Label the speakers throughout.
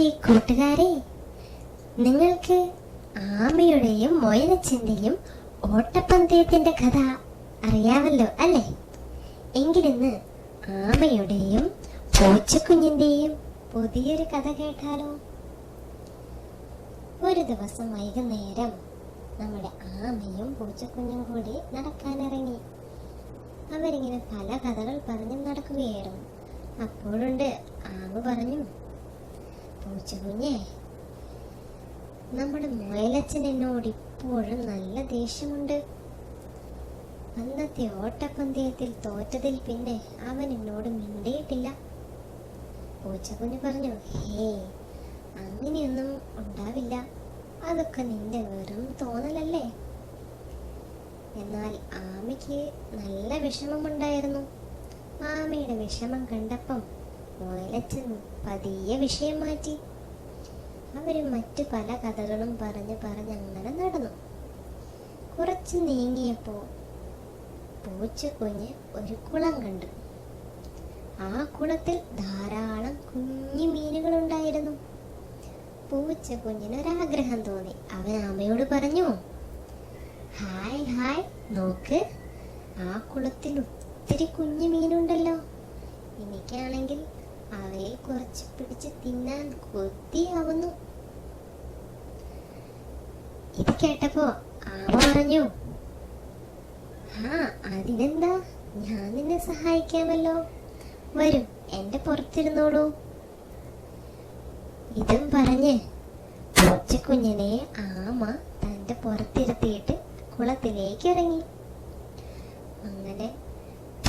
Speaker 1: Hi കൂട്ടുകാരെ, നിങ്ങൾക്ക് ആമയുടെയും മൊയലച്ചന്റെയും ഓട്ടപ്പന്തയത്തിന്റെ കഥ അറിയാമല്ലോ അല്ലേ? എങ്കിലിന്ന് ആമയുടെയും പൂച്ചക്കുഞ്ഞിന്റെയും പുതിയൊരു കഥ കേട്ടാലോ? ഒരു ദിവസം വൈകുന്നേരം നമ്മുടെ ആമയും പൂച്ചക്കുഞ്ഞും കൂടി നടക്കാനിറങ്ങി. അവരിങ്ങനെ പല കഥകൾ പറഞ്ഞു നടക്കുകയായിരുന്നു. അപ്പോഴുണ്ട് ആമ പറഞ്ഞു, പൂച്ചക്കുഞ്ഞെ, നമ്മുടെ മുയലച്ചൻ എന്നോട് ഇപ്പോഴും നല്ല ദേഷ്യമുണ്ട്. അന്നത്തെ ഓട്ടപ്പന്തയത്തിൽ തോറ്റതിൽ പിന്നെ അവൻ എന്നോട് മിണ്ടിയിട്ടില്ല. പൂച്ചക്കുഞ്ഞ് പറഞ്ഞു, ഹേ, അങ്ങനെയൊന്നും ഉണ്ടാവില്ല, അതൊക്കെ നിന്റെ വെറും തോന്നലല്ലേ. എന്നാൽ ആമയ്ക്ക് നല്ല വിഷമമുണ്ടായിരുന്നു. ആമയുടെ വിഷമം കണ്ടപ്പം മുയലച്ചൻ പതിയെ വിഷയം മാറ്റി. അവര് മറ്റു പല കഥകളും പറഞ്ഞങ്ങനെ നടന്നു. കുറച്ച് നീങ്ങിയപ്പോ പൂച്ചക്കുഞ്ഞ് ഒരു കുളം കണ്ടു. ആ കുളത്തിൽ ധാരാളം കുഞ്ഞു മീനുകൾ ഉണ്ടായിരുന്നു. പൂച്ചക്കുഞ്ഞിന് ഒരാഗ്രഹം തോന്നി. അവൻ ആമയോട് പറഞ്ഞു, ഹായ് ഹായ്, നോക്ക്, ആ കുളത്തിൽ ഒത്തിരി കുഞ്ഞു മീനുണ്ടല്ലോ. എനിക്കാണെങ്കിൽ അവയെ കുറച്ച് പിടിച്ച് തിന്നാൻ കൊതിയാവുന്നു. ഇത് കേട്ടപ്പോ ആമ പറഞ്ഞു, അതിനെന്താ, ഞാൻ നിന്നെ സഹായിക്കാമല്ലോ, വരും, എന്റെ പുറത്തിരുന്നോളൂ. ഇതും പറഞ്ഞ് പൂച്ചക്കുഞ്ഞിനെ ആമ തന്റെ പുറത്തിരുത്തിയിട്ട് കുളത്തിലേക്ക് ഇറങ്ങി. അങ്ങനെ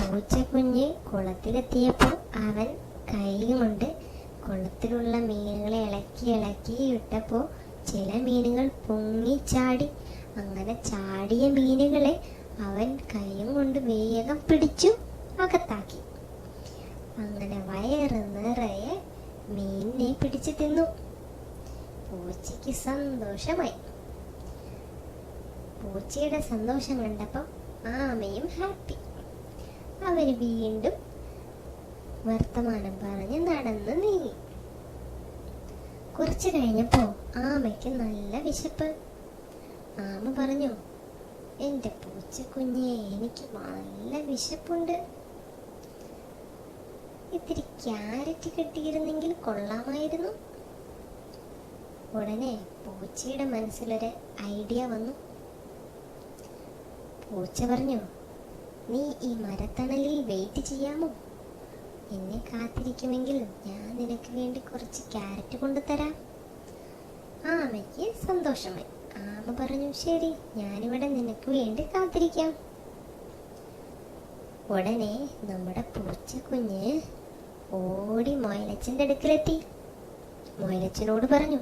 Speaker 1: പൂച്ചക്കുഞ്ഞ് കുളത്തിലെത്തിയപ്പോൾ അവൻ കൈ കൊണ്ട് കുളത്തിലുള്ള മീനുകളെ ഇളക്കി ഇട്ടപ്പോൾ ചില മീനുകൾ പൊങ്ങിച്ചാടി. അങ്ങനെ ചാടിയ മീനുകളെ അവൻ കൈയും കൊണ്ട് വേഗം പിടിച്ചു അകത്താക്കി. അങ്ങനെ വയറ് നിറയെ മീനിനെ പിടിച്ചു തിന്നു. പൂച്ചയ്ക്ക് സന്തോഷമായി. പൂച്ചയുടെ സന്തോഷം കണ്ടപ്പോൾ ആമയും ഹാപ്പി. അവര് വീണ്ടും വർത്തമാനം പറഞ്ഞ് നടന്ന് നീങ്ങി. കുറച്ചു കഴിഞ്ഞപ്പോ ആമയ്ക്ക് നല്ല വിശപ്പ്. ആമ പറഞ്ഞു, എന്റെ പൂച്ചക്കുഞ്ഞെ, എനിക്ക് നല്ല വിശപ്പുണ്ട്. ഇത്തിരി ക്യാരറ്റ് കിട്ടിയിരുന്നെങ്കിൽ കൊള്ളാമായിരുന്നു. ഉടനെ പൂച്ചയുടെ മനസ്സിലൊരു ഐഡിയ വന്നു. പൂച്ച പറഞ്ഞു, നീ ഈ മരത്തണലിൽ വെയിറ്റ് ചെയ്യാമോ? എന്നെ കാത്തിരിക്കുമെങ്കിൽ ഞാൻ നിനക്ക് വേണ്ടി കുറച്ച് ക്യാരറ്റ് കൊണ്ടുതരാം. ആമയ്ക്ക് സന്തോഷമായി. ആമ പറഞ്ഞു, ശരി, ഞാനിവിടെ നിനക്ക് വേണ്ടി കാത്തിരിക്കാം. ഉടനെ നമ്മുടെ പൂച്ചക്കുഞ്ഞ് ഓടി മുയലച്ചന്റെ അടുക്കലെത്തി. മുയലച്ചനോട് പറഞ്ഞു,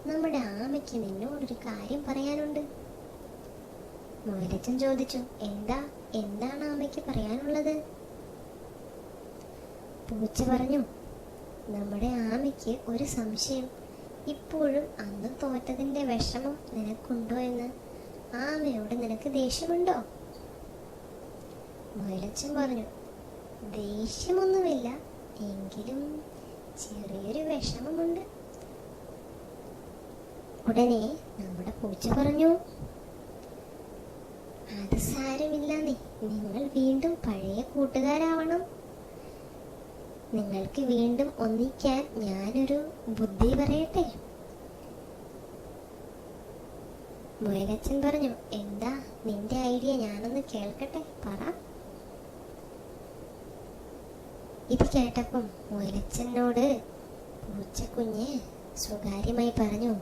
Speaker 1: നമ്മുടെ ആമയ്ക്ക് നിന്നോടൊരു കാര്യം പറയാനുണ്ട്. മുയലച്ചൻ ചോദിച്ചു, എന്താണ് ആമയ്ക്ക് പറയാനുള്ളത്? പൂച്ച പറഞ്ഞു, നമ്മുടെ ആമയ്ക്ക് ഒരു സംശയം. ഇപ്പോഴും അന്ന് തോറ്റതിന്റെ വിഷമം നിനക്കുണ്ടോ എന്ന്. ആമയോട് നിനക്ക് ദേഷ്യമുണ്ടോ? മുയലച്ചൻ പറഞ്ഞു, ദേഷ്യമൊന്നുമില്ല, എങ്കിലും ചെറിയൊരു വിഷമമുണ്ട്. ഉടനെ നമ്മുടെ പൂച്ച പറഞ്ഞു, അത് സാരമില്ല, നിങ്ങൾ വീണ്ടും പഴയ കൂട്ടുകാരാവണം. നിങ്ങൾക്ക് വീണ്ടും ഒന്നിക്കാൻ ഞാനൊരു ബുദ്ധി പറയട്ടെ. മുയലച്ചൻ പറഞ്ഞു, എന്താ നിന്റെ ഐഡിയ? ഞാനൊന്ന് കേൾക്കട്ടെ, പറ. ഇത് കേട്ടപ്പം മുയലച്ചനോട് പൂച്ചക്കുഞ്ഞ് സ്വകാര്യമായി പറഞ്ഞു,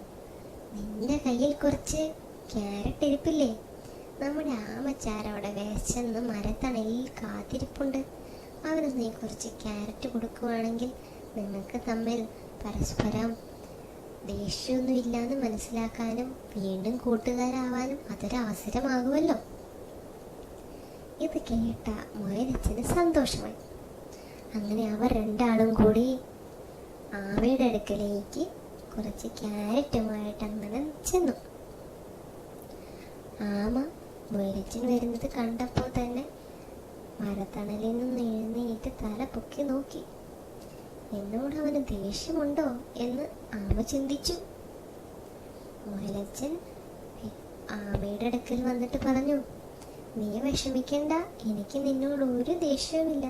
Speaker 1: നിന്റെ കയ്യിൽ കുറച്ച് ക്യാരറ്റ് ഇരിപ്പില്ലേ? നമ്മുടെ ആമച്ചാരവിടെ വിശന്ന് മരത്തണലിൽ കാത്തിരിപ്പുണ്ട്. അവന് നീ കുറച്ച് ക്യാരറ്റ് കൊടുക്കുവാണെങ്കിൽ നിങ്ങൾക്ക് തമ്മിൽ പരസ്പരം ദേഷ്യമൊന്നുമില്ലാന്ന് മനസ്സിലാക്കാനും വീണ്ടും കൂട്ടുകാരാവാനും അതൊരു അവസരമാകുമല്ലോ. ഇത് കേട്ട മുയലച്ചന് സന്തോഷമായി. അങ്ങനെ അവർ രണ്ടാളും കൂടി ആമയുടെ അടുക്കലേക്ക് കുറച്ച് ക്യാരറ്റുമായിട്ട് അങ്ങനെ ചെന്നു. ആമ മുയലച്ചൻ വരുന്നത് കണ്ടപ്പോൾ തന്നെ മരത്തണലിൽ നിന്ന് എഴുന്നേറ്റ് തല പൊക്കി നോക്കി. എന്നോട് അവന് ദേഷ്യമുണ്ടോ എന്ന് ആമ ചിന്തിച്ചു. മുയലച്ചൻ ആമയുടെ അടുക്കൽ വന്നിട്ട് പറഞ്ഞു, നീ വിഷമിക്കണ്ട, എനിക്ക് നിന്നോട് ഒരു ദേഷ്യവുമില്ല.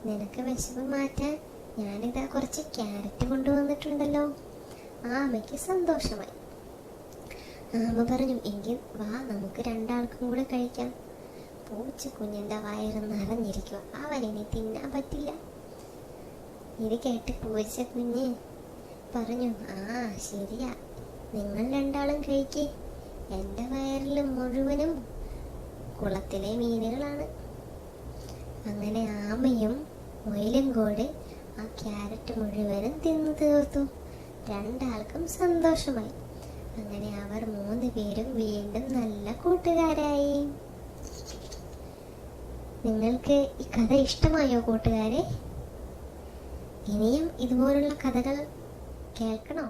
Speaker 1: നിനക്ക് വിശപ്പ് മാറ്റാൻ ഞാനിതാ കുറച്ച് ക്യാരറ്റ് കൊണ്ടുവന്നിട്ടുണ്ടല്ലോ. ആമയ്ക്ക് സന്തോഷമായി. ആമ പറഞ്ഞു, എങ്കിൽ വാ, നമുക്ക് രണ്ടാൾക്കും കൂടെ കഴിക്കാം. പൂച്ച കുഞ്ഞിൻ്റെ വയറ് നിറഞ്ഞിരിക്കുക, അവനിനി തിന്നാൻ പറ്റില്ല. ഇത് കേട്ട് പൂച്ച കുഞ്ഞ് പറഞ്ഞു, ആ ശരിയാ, നിങ്ങൾ രണ്ടാളും കഴിക്കേ. എൻ്റെ വയറിൽ മുഴുവനും കുളത്തിലെ മീനുകളാണ്. അങ്ങനെ ആമയും മുയലും കൂടെ ആ ക്യാരറ്റ് മുഴുവനും തിന്നു തീർത്തു. രണ്ടാൾക്കും സന്തോഷമായി. അങ്ങനെ അവർ 3 പേരും വീണ്ടും നല്ല കൂട്ടുകാരായി. നിങ്ങൾക്ക് ഈ കഥ ഇഷ്ടമായോ കൂട്ടുകാരെ? ഇനിയും ഇതുപോലുള്ള കഥകൾ കേൾക്കണോ?